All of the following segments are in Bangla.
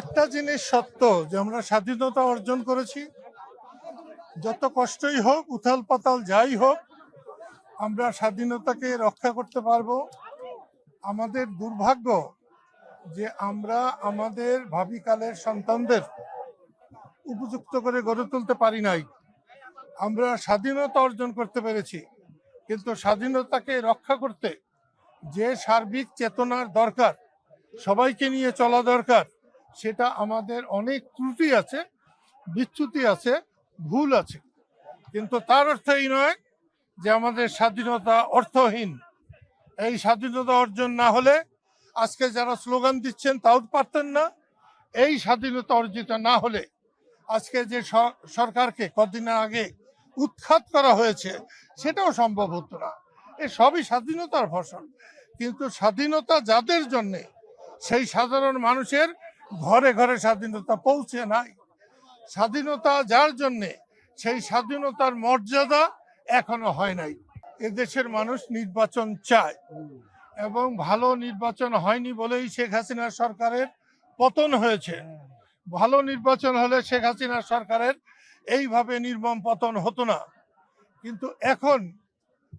একটা জিনিস সত্য যে আমরা স্বাধীনতা অর্জন করেছি। যত কষ্টই হোক, উথাল পাতাল যাই হোক, আমরা স্বাধীনতাকে রক্ষা করতে পারবো। আমাদের দুর্ভাগ্য যে আমরা আমাদের ভাবিকালের সন্তানদের উপযুক্ত করে গড়ে তুলতে পারি নাই। আমরা স্বাধীনতা অর্জন করতে পেরেছি, কিন্তু স্বাধীনতাকে রক্ষা করতে যে সার্বিক চেতনার দরকার, সবাইকে নিয়ে চলা দরকার, সেটা আমাদের অনেক ত্রুটি আছে, বিচ্যুতি আছে, ভুল আছে। কিন্তু তার অর্থ এই নয় যে আমাদের স্বাধীনতা অর্থহীন। এই স্বাধীনতা অর্জন না হলে আজকে যারা স্লোগান দিচ্ছেন তাও পারতেন না। এই স্বাধীনতা অর্জিত না হলে আজকে যে সরকারকে কদিন আগে উৎখাত করা হয়েছে সেটাও সম্ভব হতো না। এ সবই স্বাধীনতার ফসল। কিন্তু স্বাধীনতা যাদের জন্যে, সেই সাধারণ মানুষের ঘরে ঘরে স্বাধীনতা পৌঁছে নাই। স্বাধীনতা যার জন্যে, সেই স্বাধীনতার মর্যাদা এখনো হয় নাই। এদেশের মানুষ নির্বাচন চায়, এবং ভালো নির্বাচন হয়নি বলেই শেখ হাসিনার সরকারের পতন হয়েছে। ভালো নির্বাচন হলে শেখ হাসিনার সরকারের এইভাবে নির্মম পতন হতো না। কিন্তু এখন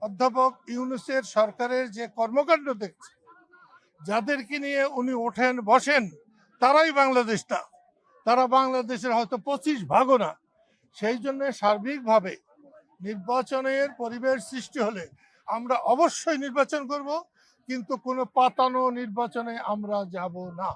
অধ্যাপক ইউনূসের সরকারের যে কর্মকাণ্ড দেখছে, যাদেরকে নিয়ে উনি ওঠেন বসেন, তারাই বাংলাদেশ না, তারা বাংলাদেশের হয়তো 25 ভাগও না। সেই জন্য সার্বিকভাবে নির্বাচনের পরিবেশ সৃষ্টি হলে আমরা অবশ্যই নির্বাচন করব, কিন্তু কোনো পাতানো নির্বাচনে আমরা যাব না।